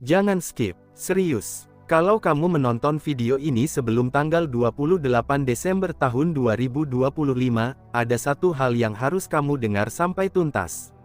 Jangan skip, serius. Kalau kamu menonton video ini sebelum tanggal 28 Desember tahun 2025, ada satu hal yang harus kamu dengar sampai tuntas.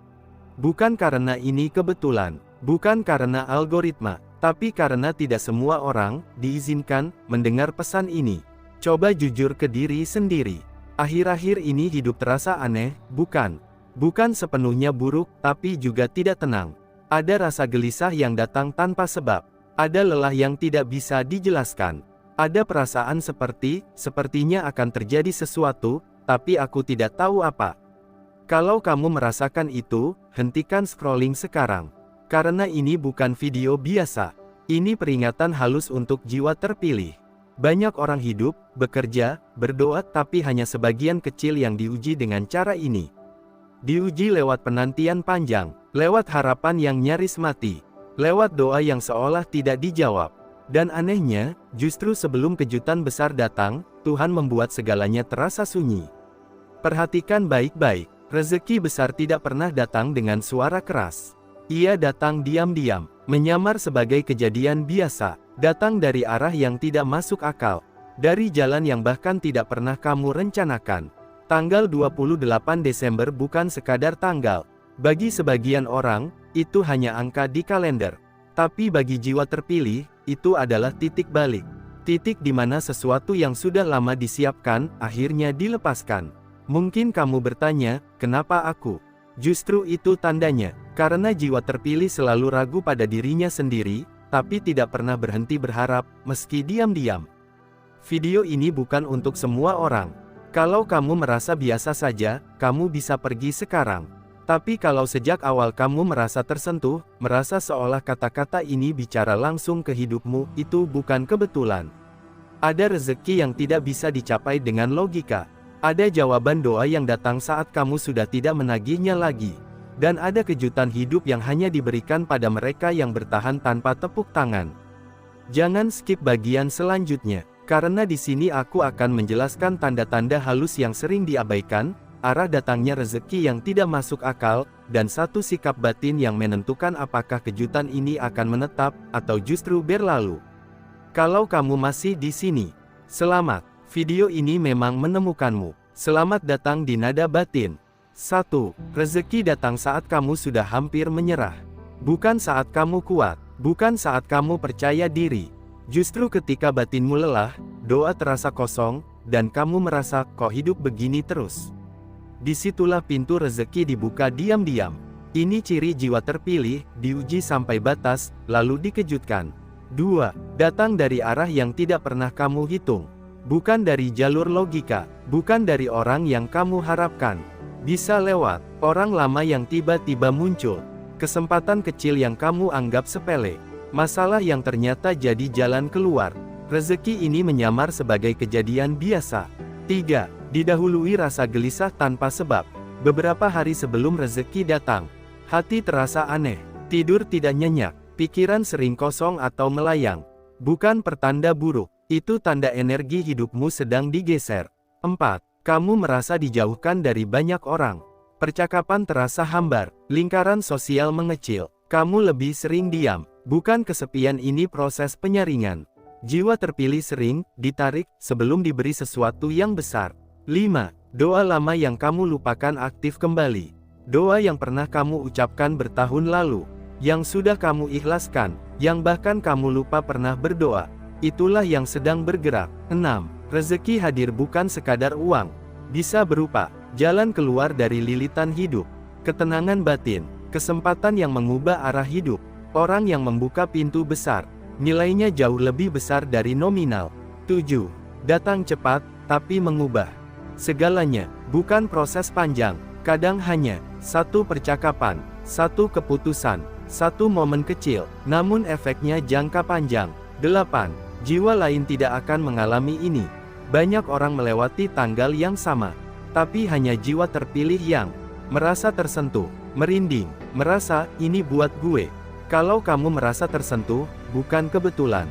Bukan karena ini kebetulan, bukan karena algoritma, tapi karena tidak semua orang diizinkan mendengar pesan ini. Coba jujur ke diri sendiri. Akhir-akhir ini hidup terasa aneh, bukan? Bukan sepenuhnya buruk, tapi juga tidak tenang. Ada rasa gelisah yang datang tanpa sebab. Ada lelah yang tidak bisa dijelaskan. Ada perasaan sepertinya akan terjadi sesuatu, tapi aku tidak tahu apa. Kalau kamu merasakan itu, hentikan scrolling sekarang. Karena ini bukan video biasa. Ini peringatan halus untuk jiwa terpilih. Banyak orang hidup, bekerja, berdoa, tapi hanya sebagian kecil yang diuji dengan cara ini. Diuji lewat penantian panjang, lewat harapan yang nyaris mati, lewat doa yang seolah tidak dijawab. Dan anehnya, justru sebelum kejutan besar datang, Tuhan membuat segalanya terasa sunyi. Perhatikan baik-baik, rezeki besar tidak pernah datang dengan suara keras. Ia datang diam-diam, menyamar sebagai kejadian biasa, datang dari arah yang tidak masuk akal, dari jalan yang bahkan tidak pernah kamu rencanakan. Tanggal 28 Desember bukan sekadar tanggal. Bagi sebagian orang, itu hanya angka di kalender. Tapi bagi jiwa terpilih, itu adalah titik balik. Titik di mana sesuatu yang sudah lama disiapkan, akhirnya dilepaskan. Mungkin kamu bertanya, kenapa aku? Justru itu tandanya, karena jiwa terpilih selalu ragu pada dirinya sendiri, tapi tidak pernah berhenti berharap, meski diam-diam. Video ini bukan untuk semua orang. Kalau kamu merasa biasa saja, kamu bisa pergi sekarang. Tapi kalau sejak awal kamu merasa tersentuh, merasa seolah kata-kata ini bicara langsung ke hidupmu, itu bukan kebetulan. Ada rezeki yang tidak bisa dicapai dengan logika. Ada jawaban doa yang datang saat kamu sudah tidak menagihnya lagi. Dan ada kejutan hidup yang hanya diberikan pada mereka yang bertahan tanpa tepuk tangan. Jangan skip bagian selanjutnya, karena di sini aku akan menjelaskan tanda-tanda halus yang sering diabaikan, arah datangnya rezeki yang tidak masuk akal, dan satu sikap batin yang menentukan apakah kejutan ini akan menetap, atau justru berlalu. Kalau kamu masih di sini, selamat, video ini memang menemukanmu. Selamat datang di Nada Batin. 1. Rezeki datang saat kamu sudah hampir menyerah. Bukan saat kamu kuat, bukan saat kamu percaya diri. Justru ketika batinmu lelah, doa terasa kosong, dan kamu merasa, kok hidup begini terus. Disitulah pintu rezeki dibuka diam-diam. Ini ciri jiwa terpilih, diuji sampai batas, lalu dikejutkan. 2. Datang dari arah yang tidak pernah kamu hitung. Bukan dari jalur logika, bukan dari orang yang kamu harapkan. Bisa lewat orang lama yang tiba-tiba muncul. Kesempatan kecil yang kamu anggap sepele. Masalah yang ternyata jadi jalan keluar. Rezeki ini menyamar sebagai kejadian biasa. 3. Didahului rasa gelisah tanpa sebab. Beberapa hari sebelum rezeki datang, hati terasa aneh, tidur tidak nyenyak, pikiran sering kosong atau melayang. Bukan pertanda buruk, itu tanda energi hidupmu sedang digeser. 4. Kamu merasa dijauhkan dari banyak orang. Percakapan terasa hambar, lingkaran sosial mengecil, kamu lebih sering diam. Bukan kesepian ini proses penyaringan. Jiwa terpilih sering ditarik sebelum diberi sesuatu yang besar. 5. Doa lama yang kamu lupakan aktif kembali. Doa yang pernah kamu ucapkan bertahun lalu, yang sudah kamu ikhlaskan, yang bahkan kamu lupa pernah berdoa. Itulah yang sedang bergerak. 6. Rezeki hadir bukan sekadar uang. Bisa berupa jalan keluar dari lilitan hidup, ketenangan batin, kesempatan yang mengubah arah hidup, orang yang membuka pintu besar. Nilainya jauh lebih besar dari nominal. 7. Datang cepat, tapi mengubah segalanya. Bukan proses panjang, kadang hanya satu percakapan, satu keputusan, satu momen kecil, namun efeknya jangka panjang. 8. Jiwa lain tidak akan mengalami ini. Banyak orang melewati tanggal yang sama, tapi hanya jiwa terpilih yang merasa tersentuh, merinding, merasa, ini buat gue. Kalau kamu merasa tersentuh, bukan kebetulan.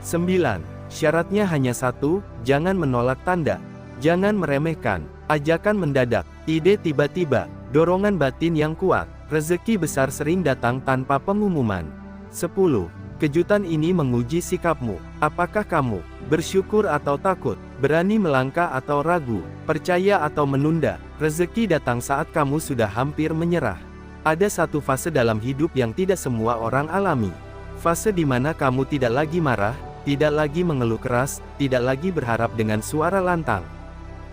9. Syaratnya hanya satu, jangan menolak tanda. Jangan meremehkan, ajakan mendadak, ide tiba-tiba, dorongan batin yang kuat. Rezeki besar sering datang tanpa pengumuman. 10. Kejutan ini menguji sikapmu. Apakah kamu bersyukur atau takut, berani melangkah atau ragu, percaya atau menunda? Rezeki datang saat kamu sudah hampir menyerah. Ada satu fase dalam hidup yang tidak semua orang alami. Fase di mana kamu tidak lagi marah, tidak lagi mengeluh keras, tidak lagi berharap dengan suara lantang.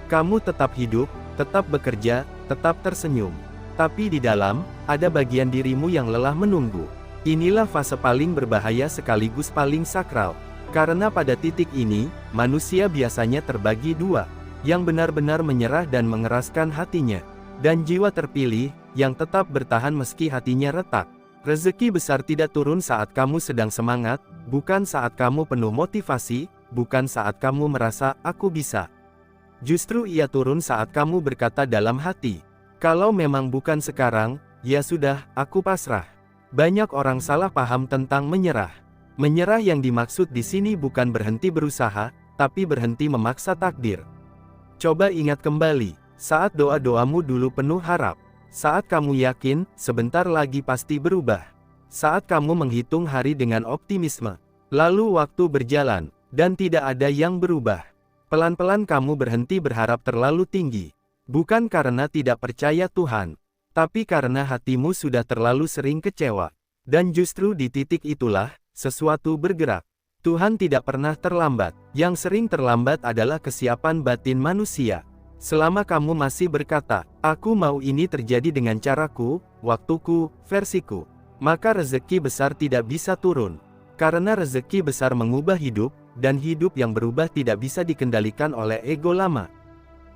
Kamu tetap hidup, tetap bekerja, tetap tersenyum. Tapi di dalam, ada bagian dirimu yang lelah menunggu. Inilah fase paling berbahaya sekaligus paling sakral. Karena pada titik ini, manusia biasanya terbagi dua. Yang benar-benar menyerah dan mengeraskan hatinya. Dan jiwa terpilih, yang tetap bertahan meski hatinya retak. Rezeki besar tidak turun saat kamu sedang semangat, bukan saat kamu penuh motivasi, bukan saat kamu merasa, "Aku bisa." Justru ia turun saat kamu berkata dalam hati, "Kalau memang bukan sekarang, ya sudah, aku pasrah." Banyak orang salah paham tentang menyerah. Menyerah yang dimaksud di sini bukan berhenti berusaha, tapi berhenti memaksa takdir. Coba ingat kembali, saat doa-doamu dulu penuh harap. Saat kamu yakin, sebentar lagi pasti berubah. Saat kamu menghitung hari dengan optimisme. Lalu waktu berjalan, dan tidak ada yang berubah. Pelan-pelan kamu berhenti berharap terlalu tinggi. Bukan karena tidak percaya Tuhan, tapi karena hatimu sudah terlalu sering kecewa. Dan justru di titik itulah, sesuatu bergerak. Tuhan tidak pernah terlambat. Yang sering terlambat adalah kesiapan batin manusia. Selama kamu masih berkata, "Aku mau ini terjadi dengan caraku, waktuku, versiku," maka rezeki besar tidak bisa turun. Karena rezeki besar mengubah hidup, dan hidup yang berubah tidak bisa dikendalikan oleh ego lama.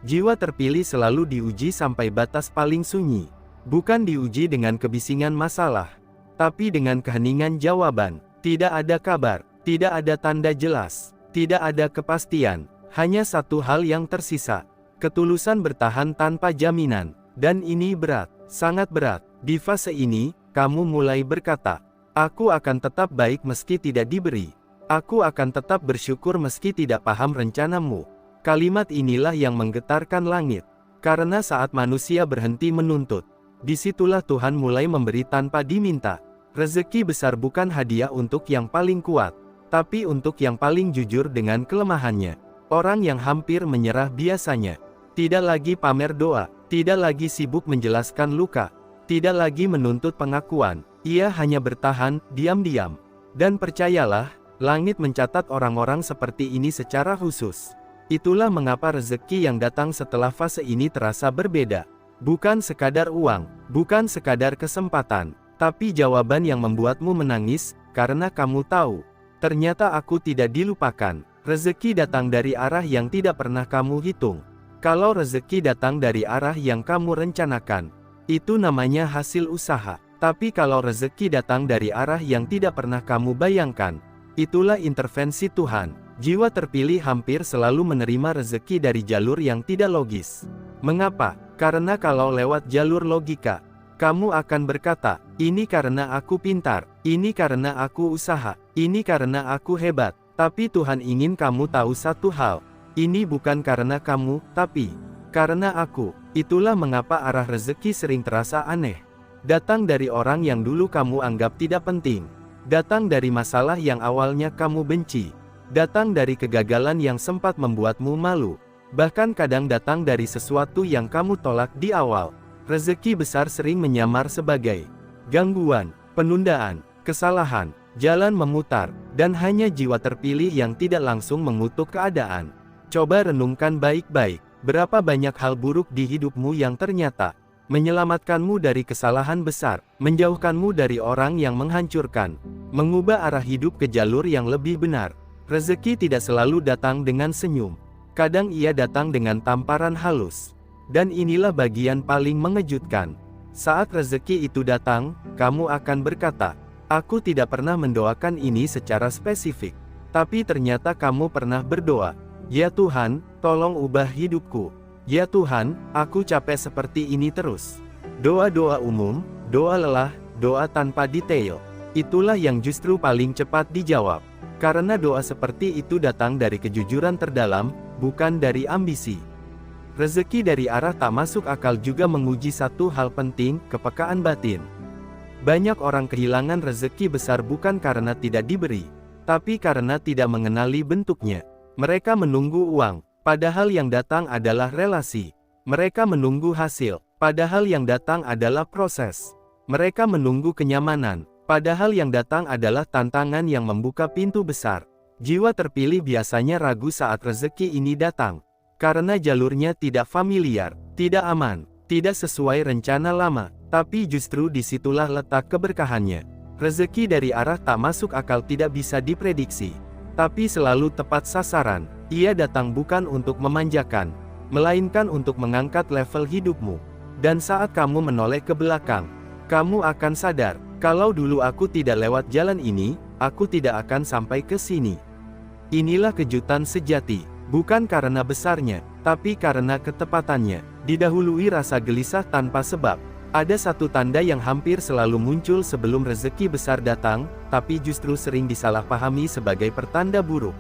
Jiwa terpilih selalu diuji sampai batas paling sunyi. Bukan diuji dengan kebisingan masalah, tapi dengan keheningan jawaban. Tidak ada kabar, tidak ada tanda jelas, tidak ada kepastian, hanya satu hal yang tersisa. Ketulusan bertahan tanpa jaminan. Dan ini berat, sangat berat. Di fase ini, kamu mulai berkata, "Aku akan tetap baik meski tidak diberi. Aku akan tetap bersyukur meski tidak paham rencanamu." Kalimat inilah yang menggetarkan langit. Karena saat manusia berhenti menuntut, disitulah Tuhan mulai memberi tanpa diminta. Rezeki besar bukan hadiah untuk yang paling kuat, tapi untuk yang paling jujur dengan kelemahannya. Orang yang hampir menyerah biasanya tidak lagi pamer doa, tidak lagi sibuk menjelaskan luka, tidak lagi menuntut pengakuan. Ia hanya bertahan, diam-diam. Dan percayalah, langit mencatat orang-orang seperti ini secara khusus. Itulah mengapa rezeki yang datang setelah fase ini terasa berbeda. Bukan sekadar uang, bukan sekadar kesempatan, tapi jawaban yang membuatmu menangis, karena kamu tahu, ternyata aku tidak dilupakan. Rezeki datang dari arah yang tidak pernah kamu hitung. Kalau rezeki datang dari arah yang kamu rencanakan, itu namanya hasil usaha. Tapi kalau rezeki datang dari arah yang tidak pernah kamu bayangkan, itulah intervensi Tuhan. Jiwa terpilih hampir selalu menerima rezeki dari jalur yang tidak logis. Mengapa? Karena kalau lewat jalur logika, kamu akan berkata, "Ini karena aku pintar, ini karena aku usaha, ini karena aku hebat." Tapi Tuhan ingin kamu tahu satu hal. Ini bukan karena kamu, tapi karena aku. Itulah mengapa arah rezeki sering terasa aneh. Datang dari orang yang dulu kamu anggap tidak penting. Datang dari masalah yang awalnya kamu benci. Datang dari kegagalan yang sempat membuatmu malu. Bahkan kadang datang dari sesuatu yang kamu tolak di awal. Rezeki besar sering menyamar sebagai gangguan, penundaan, kesalahan, jalan memutar, dan hanya jiwa terpilih yang tidak langsung mengutuk keadaan. Coba renungkan baik-baik, berapa banyak hal buruk di hidupmu yang ternyata menyelamatkanmu dari kesalahan besar, menjauhkanmu dari orang yang menghancurkan, mengubah arah hidup ke jalur yang lebih benar. Rezeki tidak selalu datang dengan senyum. Kadang ia datang dengan tamparan halus. Dan inilah bagian paling mengejutkan. Saat rezeki itu datang, kamu akan berkata, "Aku tidak pernah mendoakan ini secara spesifik." Tapi ternyata kamu pernah berdoa, "Ya Tuhan, tolong ubah hidupku. Ya Tuhan, aku capek seperti ini terus." Doa-doa umum, doa lelah, doa tanpa detail. Itulah yang justru paling cepat dijawab. Karena doa seperti itu datang dari kejujuran terdalam, bukan dari ambisi. Rezeki dari arah tak masuk akal juga menguji satu hal penting, kepekaan batin. Banyak orang kehilangan rezeki besar bukan karena tidak diberi, tapi karena tidak mengenali bentuknya. Mereka menunggu uang, padahal yang datang adalah relasi. Mereka menunggu hasil, padahal yang datang adalah proses. Mereka menunggu kenyamanan, padahal yang datang adalah tantangan yang membuka pintu besar. Jiwa terpilih biasanya ragu saat rezeki ini datang, karena jalurnya tidak familiar, tidak aman, tidak sesuai rencana lama, tapi justru disitulah letak keberkahannya. Rezeki dari arah tak masuk akal tidak bisa diprediksi, tapi selalu tepat sasaran. Ia datang bukan untuk memanjakan, melainkan untuk mengangkat level hidupmu. Dan saat kamu menoleh ke belakang, kamu akan sadar, kalau dulu aku tidak lewat jalan ini, aku tidak akan sampai ke sini. Inilah kejutan sejati, bukan karena besarnya, tapi karena ketepatannya. Didahului rasa gelisah tanpa sebab. Ada satu tanda yang hampir selalu muncul sebelum rezeki besar datang, tapi justru sering disalahpahami sebagai pertanda buruk.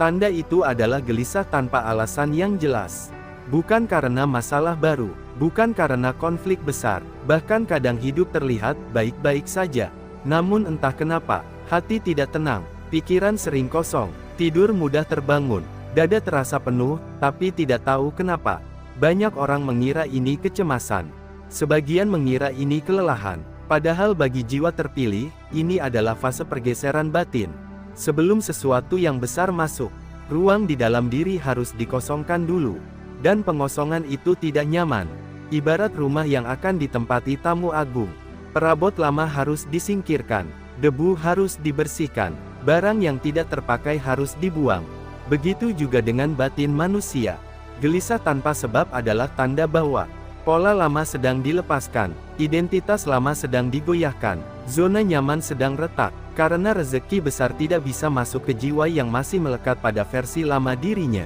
Tanda itu adalah gelisah tanpa alasan yang jelas. Bukan karena masalah baru, bukan karena konflik besar, bahkan kadang hidup terlihat baik-baik saja. Namun entah kenapa, hati tidak tenang, pikiran sering kosong, tidur mudah terbangun, dada terasa penuh, tapi tidak tahu kenapa. Banyak orang mengira ini kecemasan. Sebagian mengira ini kelelahan. Padahal bagi jiwa terpilih, ini adalah fase pergeseran batin. Sebelum sesuatu yang besar masuk, ruang di dalam diri harus dikosongkan dulu. Dan pengosongan itu tidak nyaman. Ibarat rumah yang akan ditempati tamu agung. Perabot lama harus disingkirkan, debu harus dibersihkan, barang yang tidak terpakai harus dibuang. Begitu juga dengan batin manusia. Gelisah tanpa sebab adalah tanda bahwa pola lama sedang dilepaskan, identitas lama sedang digoyahkan, zona nyaman sedang retak, karena rezeki besar tidak bisa masuk ke jiwa yang masih melekat pada versi lama dirinya.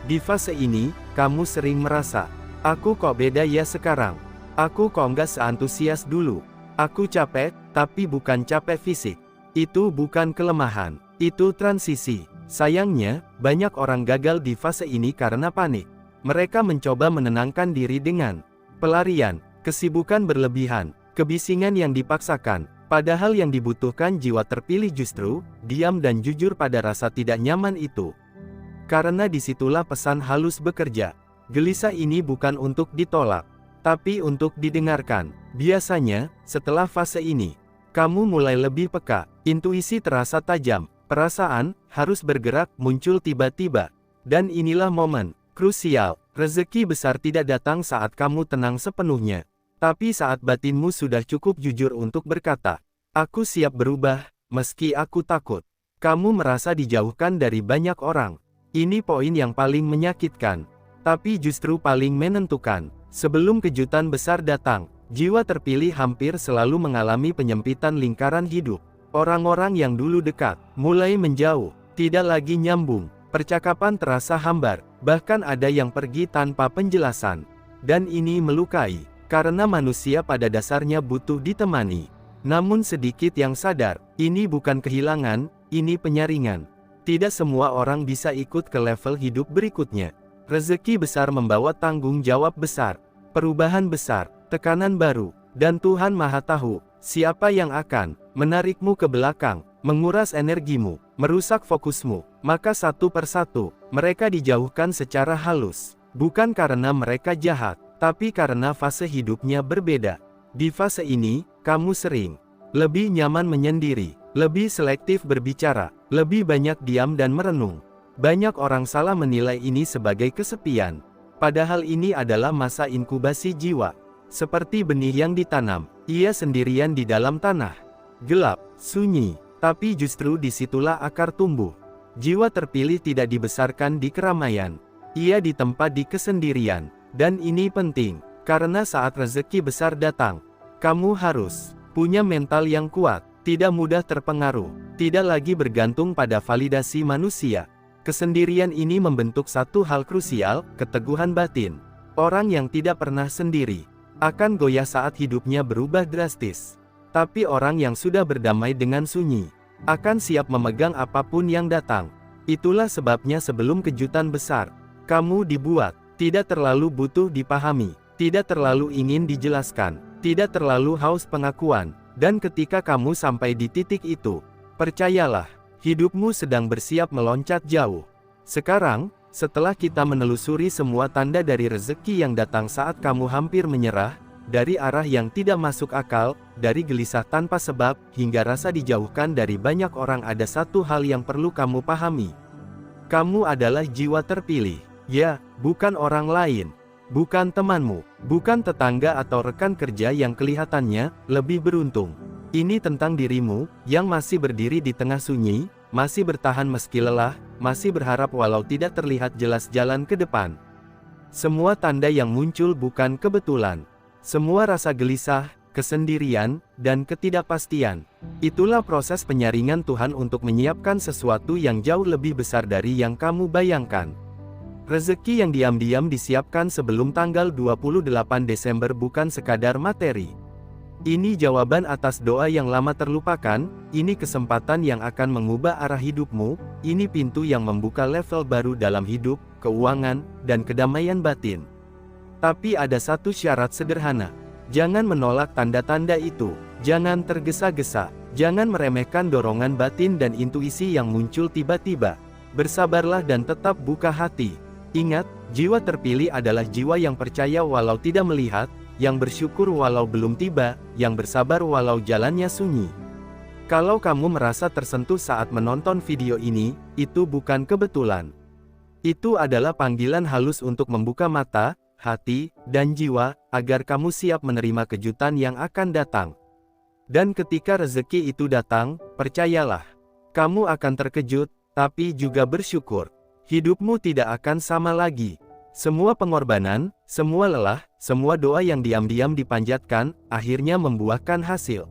Di fase ini, kamu sering merasa, aku kok beda ya sekarang, aku kok nggak seantusias dulu, aku capek, tapi bukan capek fisik. Itu bukan kelemahan, itu transisi. Sayangnya, banyak orang gagal di fase ini karena panik. Mereka mencoba menenangkan diri dengan pelarian, kesibukan berlebihan, kebisingan yang dipaksakan, padahal yang dibutuhkan jiwa terpilih justru diam dan jujur pada rasa tidak nyaman itu. Karena disitulah pesan halus bekerja. Gelisah ini bukan untuk ditolak, tapi untuk didengarkan. Biasanya, setelah fase ini, kamu mulai lebih peka, intuisi terasa tajam, perasaan harus bergerak muncul tiba-tiba. Dan inilah momen krusial. Rezeki besar tidak datang saat kamu tenang sepenuhnya, tapi saat batinmu sudah cukup jujur untuk berkata, aku siap berubah, meski aku takut. Kamu merasa dijauhkan dari banyak orang. Ini poin yang paling menyakitkan, tapi justru paling menentukan. Sebelum kejutan besar datang, jiwa terpilih hampir selalu mengalami penyempitan lingkaran hidup. Orang-orang yang dulu dekat, mulai menjauh, tidak lagi nyambung. Percakapan terasa hambar, bahkan ada yang pergi tanpa penjelasan. Dan ini melukai, karena manusia pada dasarnya butuh ditemani. Namun sedikit yang sadar, ini bukan kehilangan, ini penyaringan. Tidak semua orang bisa ikut ke level hidup berikutnya. Rezeki besar membawa tanggung jawab besar, perubahan besar, tekanan baru, dan Tuhan Maha Tahu, siapa yang akan menarikmu ke belakang, menguras energimu, merusak fokusmu. Maka satu persatu, mereka dijauhkan secara halus. Bukan karena mereka jahat, tapi karena fase hidupnya berbeda. Di fase ini, kamu sering lebih nyaman menyendiri, lebih selektif berbicara, lebih banyak diam dan merenung. Banyak orang salah menilai ini sebagai kesepian. Padahal ini adalah masa inkubasi jiwa. Seperti benih yang ditanam, ia sendirian di dalam tanah. Gelap, sunyi, tapi justru disitulah akar tumbuh. Jiwa terpilih tidak dibesarkan di keramaian. Ia ditempa di kesendirian. Dan ini penting, karena saat rezeki besar datang, kamu harus punya mental yang kuat, tidak mudah terpengaruh, tidak lagi bergantung pada validasi manusia. Kesendirian ini membentuk satu hal krusial, keteguhan batin. Orang yang tidak pernah sendiri, akan goyah saat hidupnya berubah drastis. Tapi orang yang sudah berdamai dengan sunyi, akan siap memegang apapun yang datang. Itulah sebabnya sebelum kejutan besar, kamu dibuat, tidak terlalu butuh dipahami, tidak terlalu ingin dijelaskan, tidak terlalu haus pengakuan, Dan ketika kamu sampai di titik itu, percayalah, hidupmu sedang bersiap meloncat jauh. Sekarang, setelah kita menelusuri semua tanda dari rezeki yang datang saat kamu hampir menyerah, dari arah yang tidak masuk akal, dari gelisah tanpa sebab, hingga rasa dijauhkan dari banyak orang, ada satu hal yang perlu kamu pahami. Kamu adalah jiwa terpilih. Ya, bukan orang lain. Bukan temanmu, bukan tetangga atau rekan kerja yang kelihatannya lebih beruntung. Ini tentang dirimu, yang masih berdiri di tengah sunyi, masih bertahan meski lelah, masih berharap walau tidak terlihat jelas jalan ke depan. Semua tanda yang muncul bukan kebetulan. Semua rasa gelisah, kesendirian, dan ketidakpastian. Itulah proses penyaringan Tuhan untuk menyiapkan sesuatu yang jauh lebih besar dari yang kamu bayangkan. Rezeki yang diam-diam disiapkan sebelum tanggal 28 Desember bukan sekadar materi. Ini jawaban atas doa yang lama terlupakan, ini kesempatan yang akan mengubah arah hidupmu, ini pintu yang membuka level baru dalam hidup, keuangan, dan kedamaian batin. Tapi ada satu syarat sederhana. Jangan menolak tanda-tanda itu, jangan tergesa-gesa, jangan meremehkan dorongan batin dan intuisi yang muncul tiba-tiba. Bersabarlah dan tetap buka hati. Ingat, jiwa terpilih adalah jiwa yang percaya walau tidak melihat, yang bersyukur walau belum tiba, yang bersabar walau jalannya sunyi. Kalau kamu merasa tersentuh saat menonton video ini, itu bukan kebetulan. Itu adalah panggilan halus untuk membuka mata, hati, dan jiwa, agar kamu siap menerima kejutan yang akan datang. Dan ketika rezeki itu datang, percayalah, kamu akan terkejut, tapi juga bersyukur. Hidupmu tidak akan sama lagi. Semua pengorbanan, semua lelah, semua doa yang diam-diam dipanjatkan, akhirnya membuahkan hasil.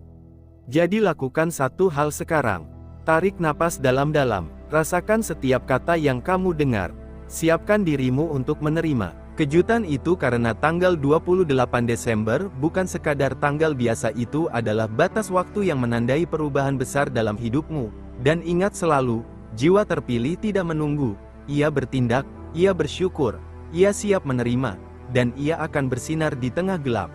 Jadi lakukan satu hal sekarang. Tarik napas dalam-dalam, rasakan setiap kata yang kamu dengar. Siapkan dirimu untuk menerima kejutan itu, karena tanggal 28 Desember bukan sekadar tanggal biasa, itu adalah batas waktu yang menandai perubahan besar dalam hidupmu. Dan ingat selalu, jiwa terpilih tidak menunggu. Ia bertindak, ia bersyukur, ia siap menerima, dan ia akan bersinar di tengah gelap.